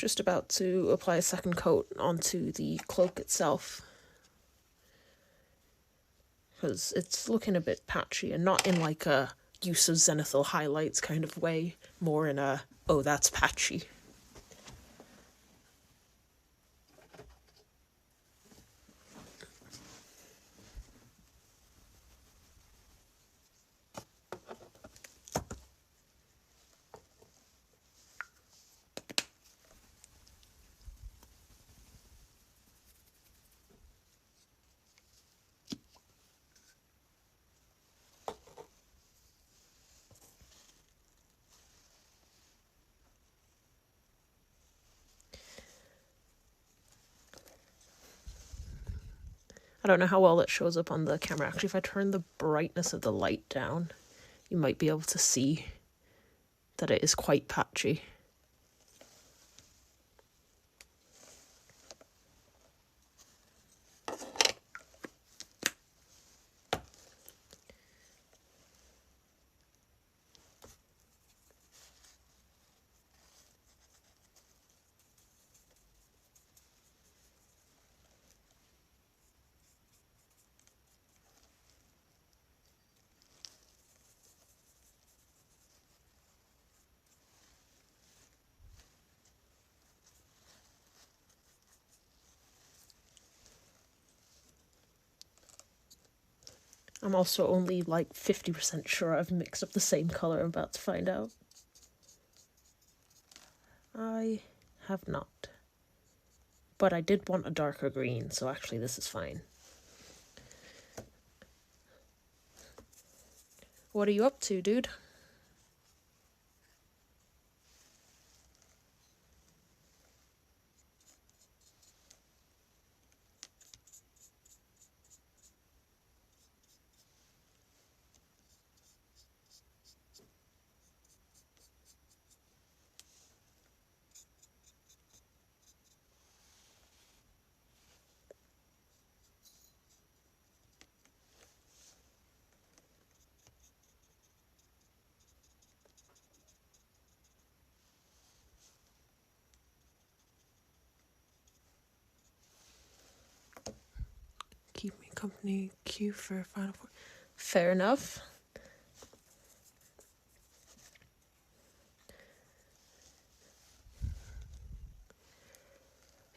just about to apply a second coat onto the cloak itself, because it's looking a bit patchy, and not in like a use of zenithal highlights kind of way, more in a, oh, that's patchy. I don't know how well it shows up on the camera. Actually, if I turn the brightness of the light down, you might be able to see that it is quite patchy. I'm also only like 50% sure I've mixed up the same color. I'm about to find out. I have not. But I did want a darker green, so actually this is fine. What are you up to, dude? Keep me company, queue for Final Four. Fair enough.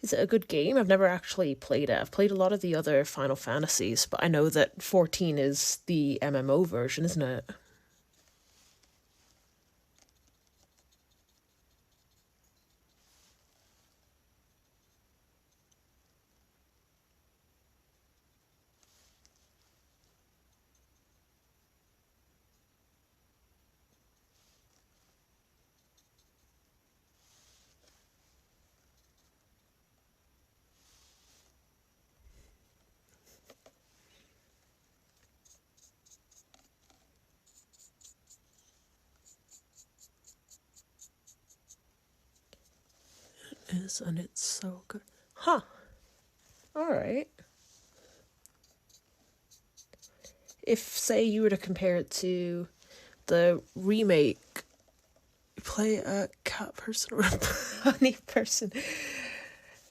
Is it a good game? I've never actually played it. I've played a lot of the other Final Fantasies, but I know that 14 is the MMO version, isn't it? It is, and it's so good. Huh. Alright. If, say, you were to compare it to the remake, you play a cat person or a bunny person.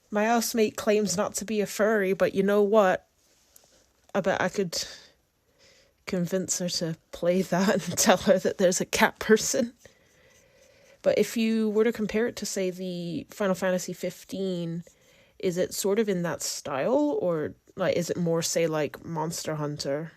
My housemate claims not to be a furry, but you know what? I bet I could convince her to play that and tell her that there's a cat person. But if you were to compare it to, say, the Final Fantasy 15, is it sort of in that style, or like is it more, say, like Monster Hunter?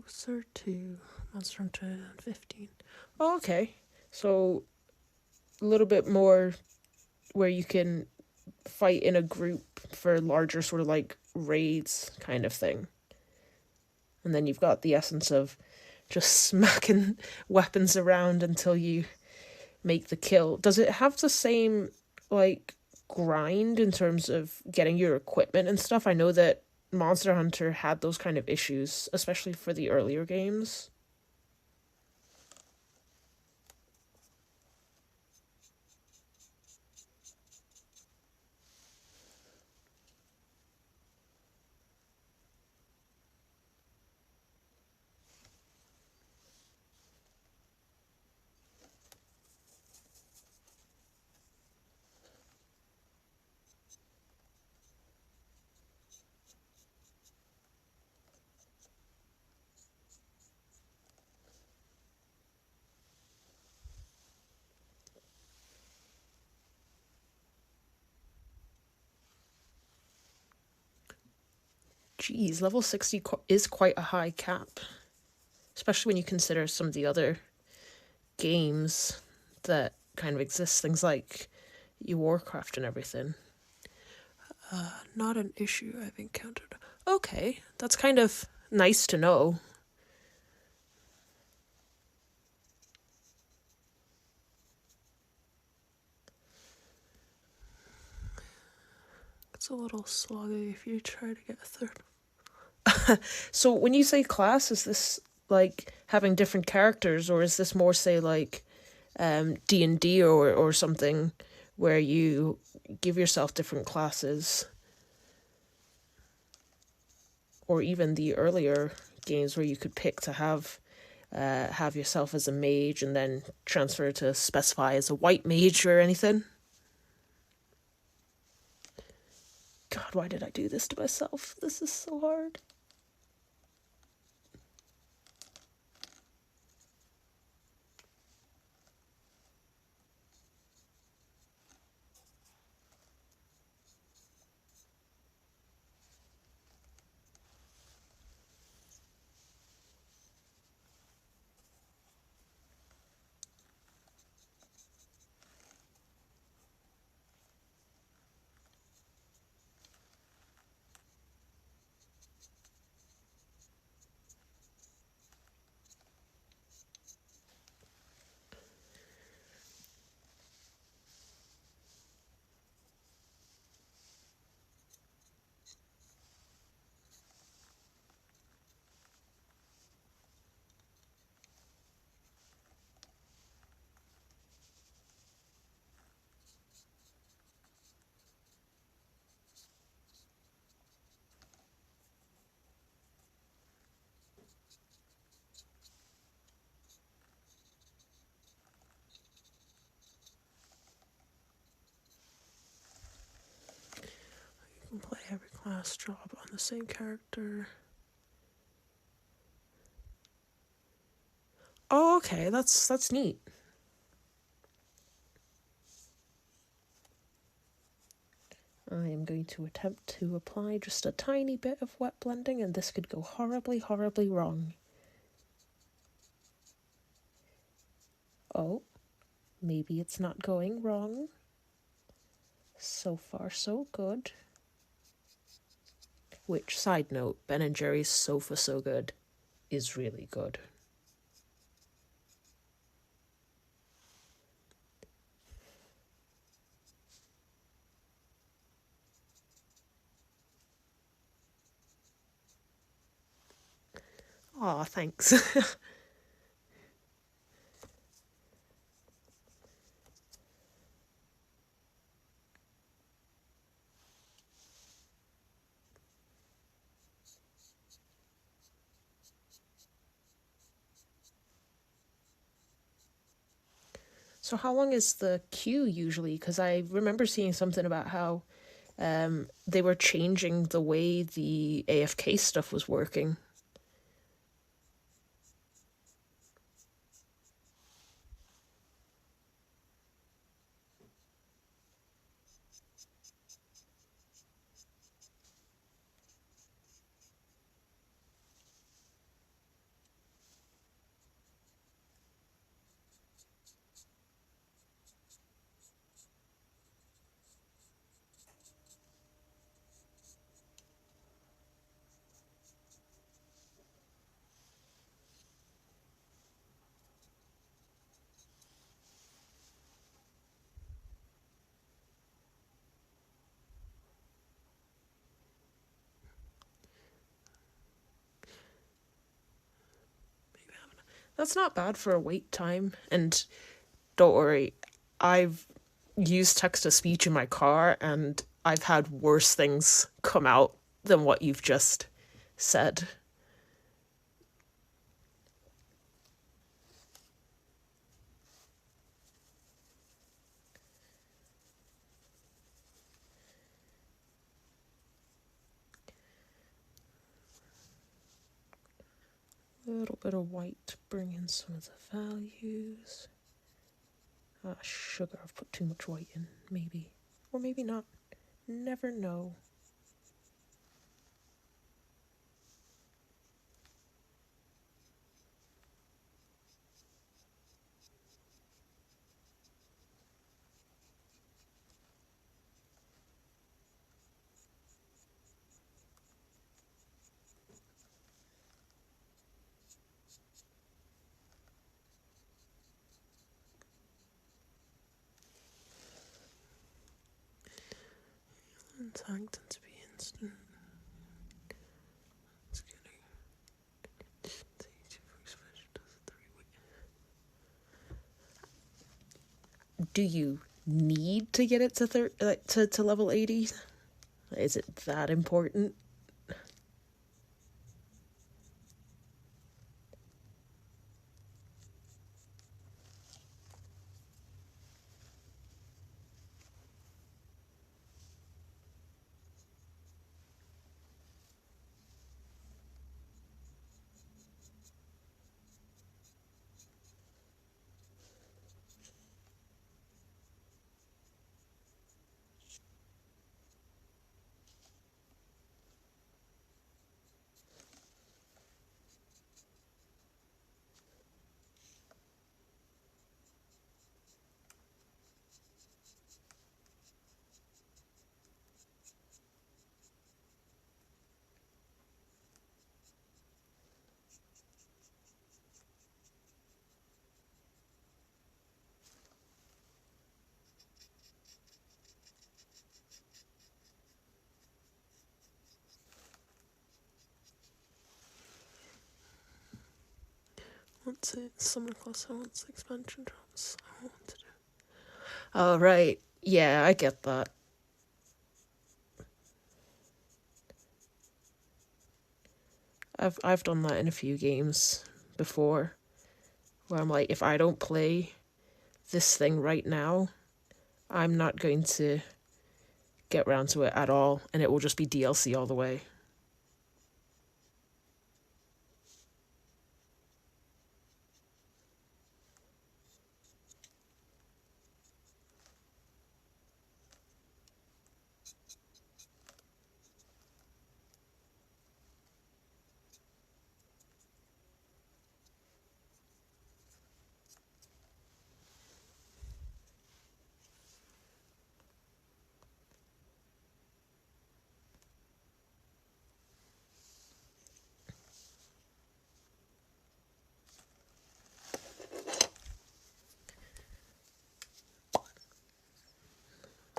closer to Monster Hunter 15. Oh, okay. So a little bit more where you can fight in a group for larger sort of like raids kind of thing. And then you've got the essence of just smacking weapons around until you make the kill. Does it have the same like grind in terms of getting your equipment and stuff? I know that Monster Hunter had those kind of issues, especially for the earlier games. Geez, level 60 is quite a high cap, especially when you consider some of the other games that kind of exist, things like Warcraft and everything. Not an issue I've encountered. Okay, that's kind of nice to know. It's a little sloggy if you try to get a third. So when you say class, is this like having different characters, or is this more say like D&D or something where you give yourself different classes? Or even the earlier games where you could pick to have yourself as a mage and then transfer to specify as a white mage or anything. God, why did I do this to myself? This is so hard. You can play every class job on the same character. Oh, okay, that's neat. I am going to attempt to apply just a tiny bit of wet blending, and this could go horribly, horribly wrong. Oh, maybe it's not going wrong. So far, so good. Which, side note, Ben & Jerry's Sofa So Good is really good. Aw, thanks. So how long is the queue usually? Because I remember seeing something about how they were changing the way the AFK stuff was working. That's not bad for a wait time. And don't worry, I've used text-to-speech in my car and I've had worse things come out than what you've just said. A little bit of white to bring in some of the values. Ah, sugar, I've put too much white in, maybe. Or maybe not. Never know. Tagged to be instant. Do you need to get it to level 80? Is it that important? What's it? Summon class once expansion drops. I want to do. Oh right, yeah, I get that. I've done that in a few games before, where I'm like, if I don't play this thing right now, I'm not going to get round to it at all, and it will just be DLC all the way.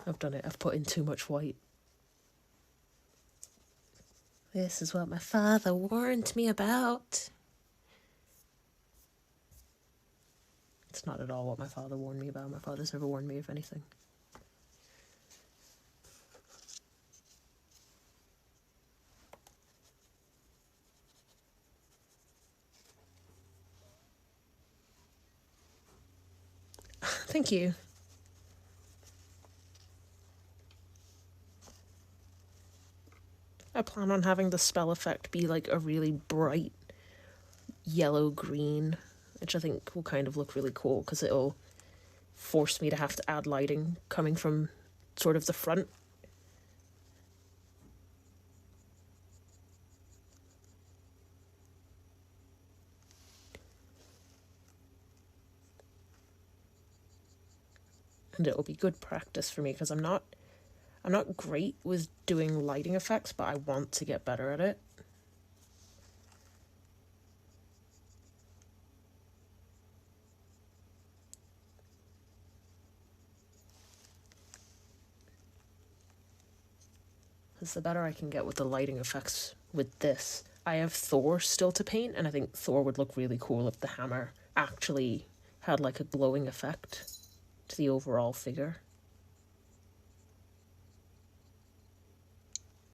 I've done it. I've put in too much white. This is what my father warned me about. It's not at all what my father warned me about. My father's never warned me of anything. Thank you. I plan on having the spell effect be like a really bright yellow-green, which I think will kind of look really cool because it'll force me to have to add lighting coming from sort of the front. And it'll be good practice for me because I'm not great with doing lighting effects, but I want to get better at it. Because the better I can get with the lighting effects with this, I have Thor still to paint, and I think Thor would look really cool if the hammer actually had like a glowing effect to the overall figure.